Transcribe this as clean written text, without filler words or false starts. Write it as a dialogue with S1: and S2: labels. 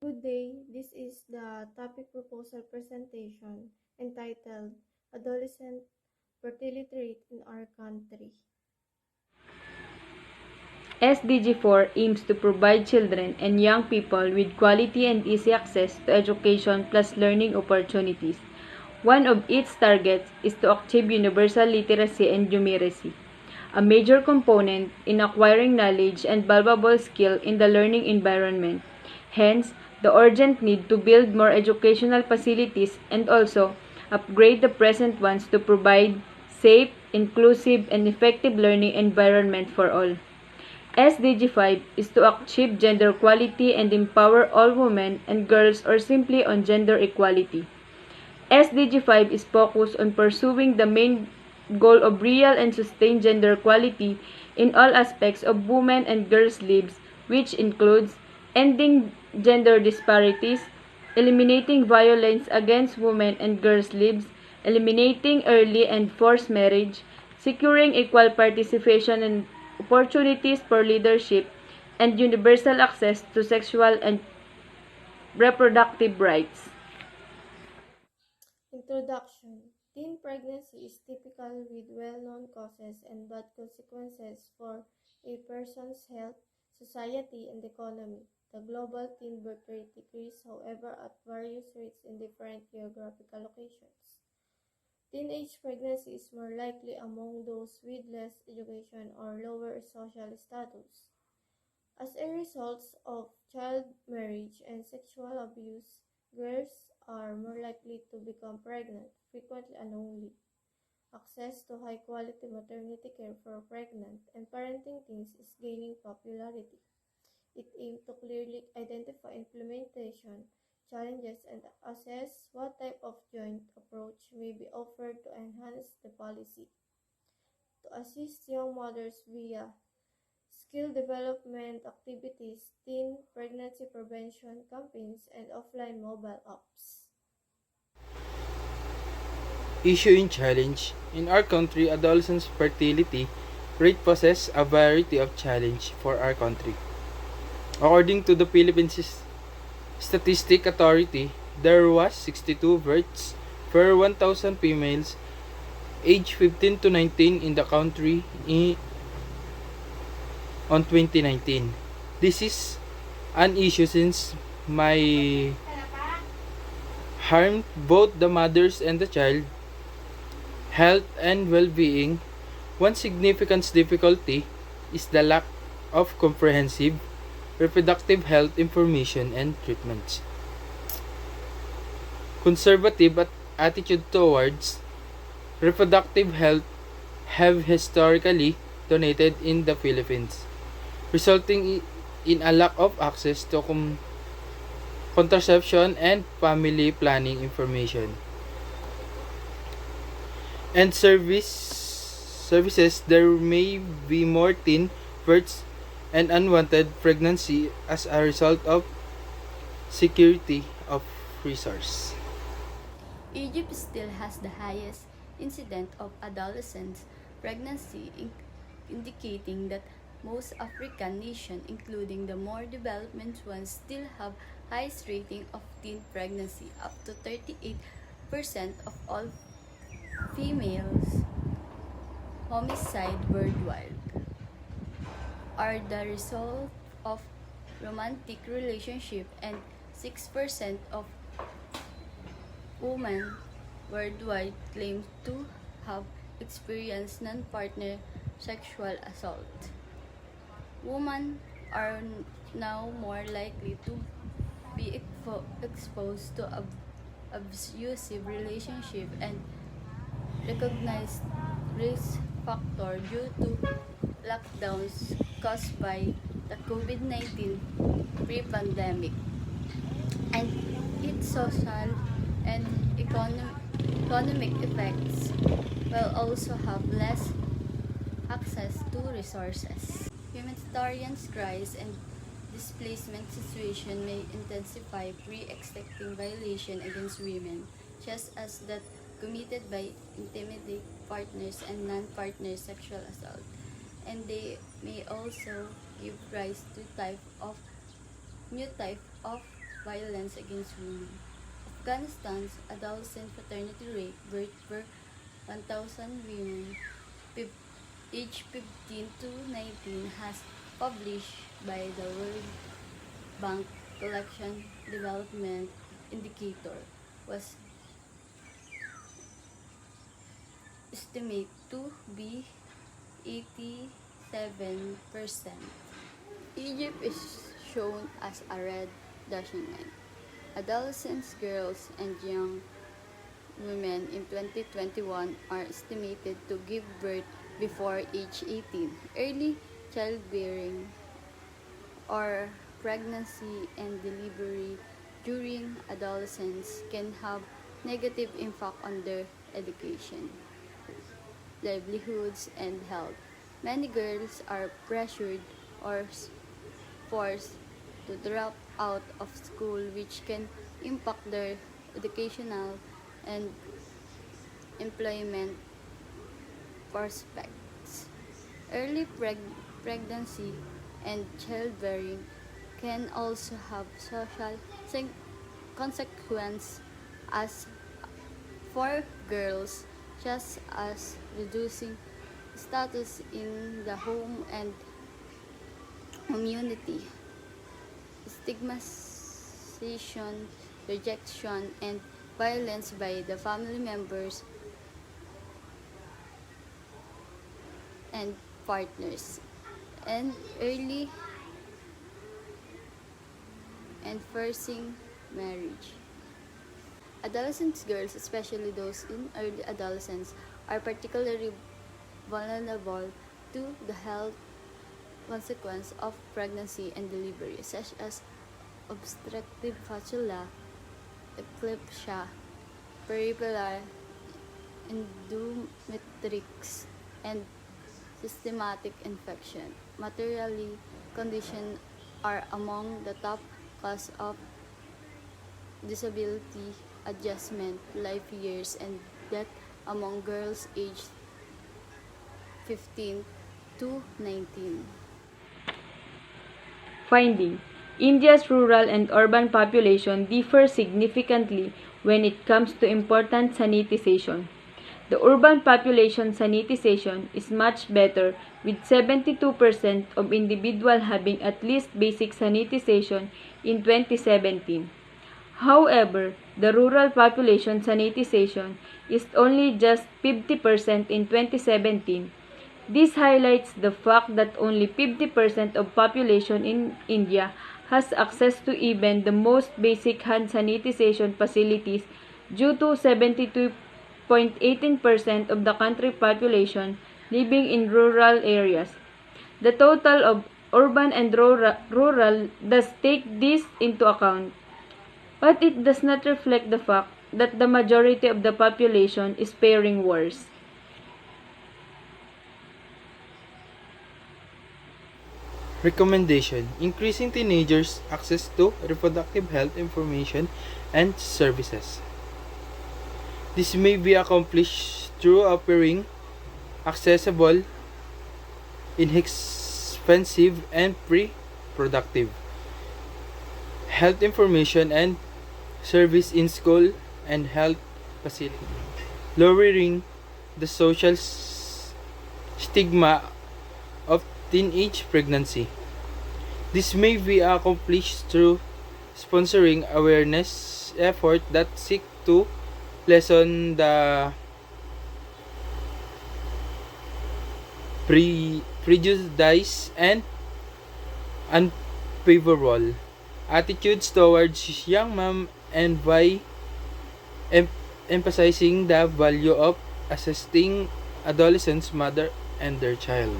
S1: Good day, this is the topic proposal presentation entitled Adolescent Fertility Rate in Our Country.
S2: SDG 4 aims to provide children and young people with quality and easy access to education plus learning opportunities. One of its targets is to achieve universal literacy and numeracy, a major component in acquiring knowledge and valuable skill in the learning environment. Hence, the urgent need to build more educational facilities and also upgrade the present ones to provide safe, inclusive, and effective learning environment for all. SDG 5 is to achieve gender equality and empower all women and girls or simply on gender equality. SDG 5 is focused on pursuing the main goal of real and sustained gender equality in all aspects of women and girls' lives, which includes ending gender disparities, eliminating violence against women and girls' lives, eliminating early and forced marriage, securing equal participation and opportunities for leadership, and universal access to sexual and reproductive rights.
S1: Introduction. Teen pregnancy is typical with well-known causes and bad consequences for a person's health, society, and economy. The global teen birth rate decreases, however, at various rates in different geographical locations. Teenage pregnancy is more likely among those with less education or lower social status. As a result of child marriage and sexual abuse, girls are more likely to become pregnant, frequently unknowingly. Access to high-quality maternity care for pregnant and parenting teens is gaining popularity. It aims to clearly identify implementation challenges and assess what type of joint approach may be offered to enhance the policy. To assist young mothers via skill development activities, teen pregnancy prevention campaigns, and offline mobile apps.
S3: Issue and challenge. In our country, adolescents' fertility rate poses a variety of challenge for our country. According to the Philippines Statistic Authority, there was 62 births per 1,000 females aged 15 to 19 in the country on 2019. This is an issue since may harm both the mothers and the child health and well-being. One significant difficulty is the lack of comprehensive reproductive health information and treatments. Conservative attitude towards reproductive health have historically dominated in the Philippines, resulting in a lack of access to contraception and family planning information. And services there may be more teen births and unwanted pregnancy as a result of security of resource.
S4: Egypt still has the highest incidence of adolescent pregnancy, indicating that most African nations, including the more developed ones, still have highest rating of teen pregnancy, up to 38% of all females homicide worldwide are the result of romantic relationship, and 6% of women worldwide claim to have experienced non-partner sexual assault. Women are now more likely to be exposed to abusive relationship and recognized risk factor due to lockdowns caused by the COVID-19 pre-pandemic and its social and economic effects will also have less access to resources. Humanitarian crisis and displacement situation may intensify pre-existing violation against women, just as that committed by intimate partners and non-partner sexual assault, and they may also give rise to new type of violence against women. Afghanistan's adolescent fraternity rate birth per 1,000 women aged 15 to 19 has published by the World Bank Collection Development Indicator was estimated to be 87%. Egypt is shown as a red dashing line. Adolescents, girls, and young women in 2021 are estimated to give birth before age 18. Early childbearing or pregnancy and delivery during adolescence can have negative impact on their education, livelihoods, and health. Many girls are pressured or forced to drop out of school, which can impact their educational and employment prospects. Early pregnancy and childbearing can also have social consequences as for girls, just as reducing status in the home and community, stigmatization, rejection, and violence by the family members and partners, and early and forcing marriage. Adolescent girls, especially those in early adolescence, are particularly vulnerable to the health consequence of pregnancy and delivery, such as obstructive fistula, eclampsia, peripheral endometriosis, and systematic infection. Materially, conditions are among the top cause of disability, adjustment, life years, and death among girls aged 15 to 19.
S2: Finding: India's rural and urban population differ significantly when it comes to important sanitization. The urban population sanitization is much better, with 72% of individuals having at least basic sanitization in 2017. However, the rural population sanitization is only just 50% in 2017. This highlights the fact that only 50% of population in India has access to even the most basic hand sanitization facilities, due to 72.18% of the country population living in rural areas. The total of urban and rural does take this into account, but it does not reflect the fact that the majority of the population is faring worse.
S3: Recommendation: increasing teenagers' access to reproductive health information and services. This may be accomplished through offering accessible, inexpensive, and pre-productive health information and service in school and health facilities, lowering the social stigma of teenage pregnancy. This may be accomplished through sponsoring awareness efforts that seek to lessen the prejudice and unfavorable attitudes towards young mom, and by emphasizing the value of assisting adolescents, mother, and their child.